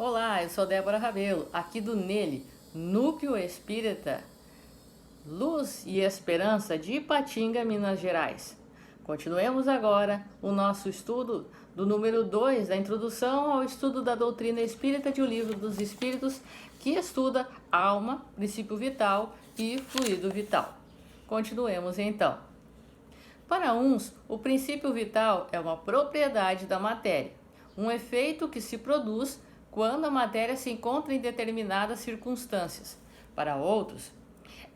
Olá, eu sou Débora Rabelo, aqui do Nele, Núcleo Espírita Luz e Esperança de Ipatinga, Minas Gerais. Continuemos agora o nosso estudo do número 2 da introdução ao estudo da doutrina espírita de O Livro dos Espíritos, que estuda alma, princípio vital e fluido vital. Continuemos então. Para uns, o princípio vital é uma propriedade da matéria, um efeito que se produz quando a matéria se encontra em determinadas circunstâncias. Para outros,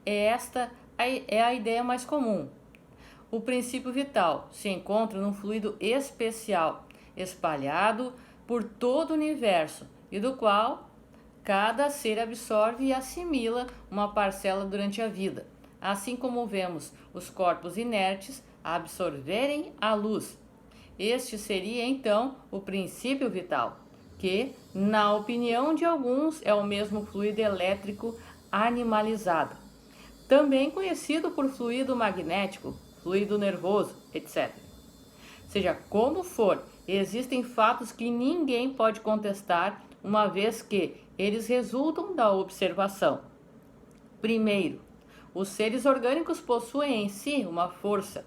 esta é a ideia mais comum. O princípio vital se encontra num fluido especial, espalhado por todo o universo e do qual cada ser absorve e assimila uma parcela durante a vida, assim como vemos os corpos inertes absorverem a luz. Este seria então o princípio vital, que, na opinião de alguns, é o mesmo fluido elétrico animalizado, também conhecido por fluido magnético, fluido nervoso, etc. Seja como for, existem fatos que ninguém pode contestar, uma vez que eles resultam da observação. Primeiro, os seres orgânicos possuem em si uma força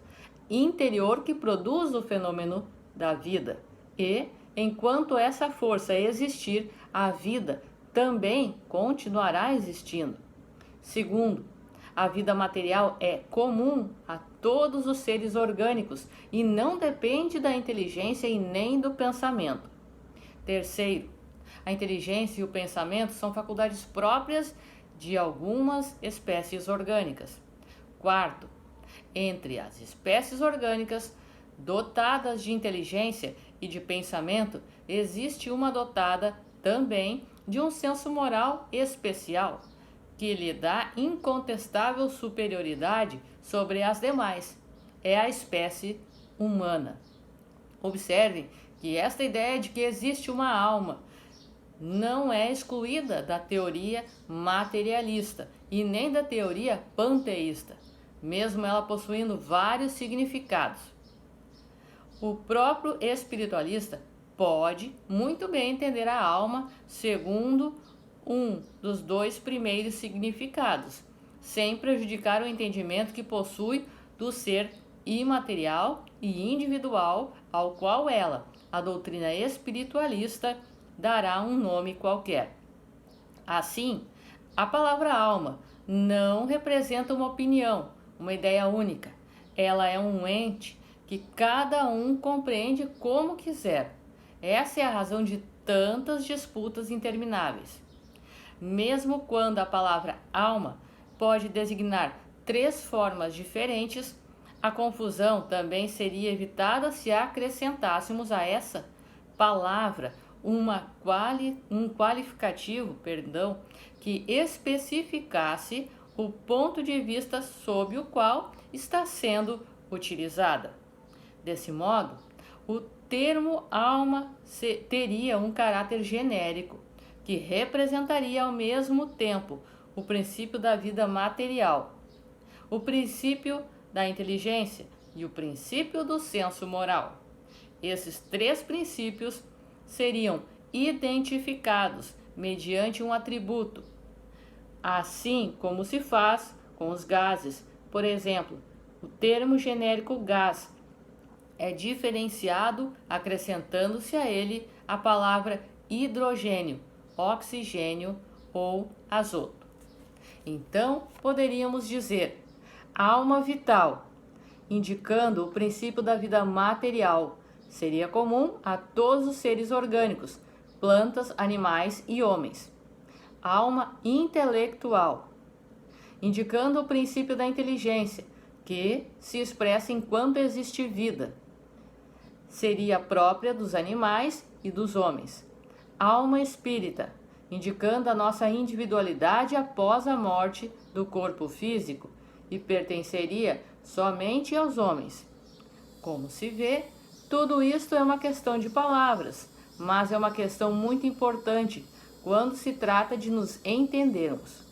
interior que produz o fenômeno da vida e, enquanto essa força existir, a vida também continuará existindo. Segundo, a vida material é comum a todos os seres orgânicos e não depende da inteligência e nem do pensamento. Terceiro, a inteligência e o pensamento são faculdades próprias de algumas espécies orgânicas. Quarto, entre as espécies orgânicas dotadas de inteligência e de pensamento, existe uma dotada também de um senso moral especial, que lhe dá incontestável superioridade sobre as demais. É a espécie humana. Observem que esta ideia de que existe uma alma não é excluída da teoria materialista e nem da teoria panteísta, mesmo ela possuindo vários significados. O próprio espiritualista pode muito bem entender a alma segundo um dos dois primeiros significados, sem prejudicar o entendimento que possui do ser imaterial e individual, ao qual ela, a doutrina espiritualista, dará um nome qualquer. Assim, a palavra alma não representa uma opinião, uma ideia única. Ela é um ente que cada um compreende como quiser. Essa é a razão de tantas disputas intermináveis. Mesmo quando a palavra alma pode designar 3 formas diferentes, a confusão também seria evitada se acrescentássemos a essa palavra um qualificativo, que especificasse o ponto de vista sob o qual está sendo utilizada. Desse modo, o termo alma teria um caráter genérico, que representaria ao mesmo tempo o princípio da vida material, o princípio da inteligência e o princípio do senso moral. Esses 3 princípios seriam identificados mediante um atributo, assim como se faz com os gases. Por exemplo, o termo genérico gás é diferenciado acrescentando-se a ele a palavra hidrogênio, oxigênio ou azoto. Então, poderíamos dizer alma vital, indicando o princípio da vida material. Seria comum a todos os seres orgânicos, plantas, animais e homens. Alma intelectual, indicando o princípio da inteligência, que se expressa enquanto existe vida. Seria própria dos animais e dos homens. Alma espírita, indicando a nossa individualidade após a morte do corpo físico e pertenceria somente aos homens. Como se vê, tudo isto é uma questão de palavras, mas é uma questão muito importante quando se trata de nos entendermos.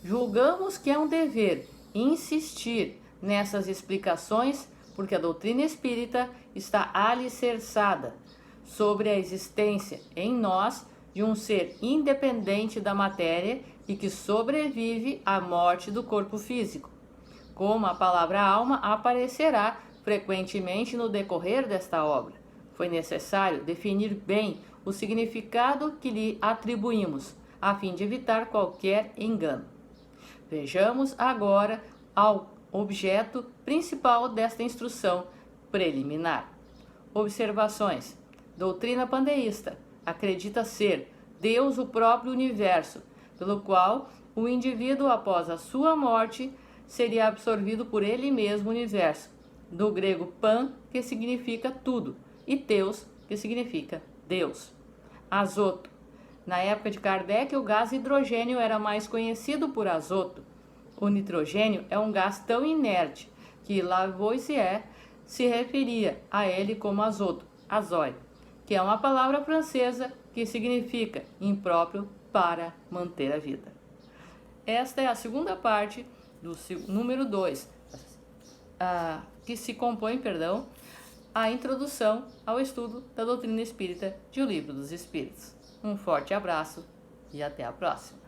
Julgamos que é um dever insistir nessas explicações porque a doutrina espírita está alicerçada sobre a existência em nós de um ser independente da matéria e que sobrevive à morte do corpo físico. Como a palavra alma aparecerá frequentemente no decorrer desta obra, foi necessário definir bem o significado que lhe atribuímos, a fim de evitar qualquer engano. Vejamos agora ao objeto principal desta instrução preliminar. Observações. Doutrina panteísta acredita ser Deus o próprio universo, pelo qual o indivíduo, após a sua morte, seria absorvido por ele mesmo o universo, do grego pan, que significa tudo, e teos, que significa Deus. Azoto. Na época de Kardec, o gás hidrogênio era mais conhecido por azoto. O nitrogênio é um gás tão inerte que Lavoisier se referia a ele como azoto, azói, que é uma palavra francesa que significa impróprio para manter a vida. Esta é a segunda parte do número 2, que se compõe, a introdução ao estudo da doutrina espírita de O Livro dos Espíritos. Um forte abraço e até a próxima.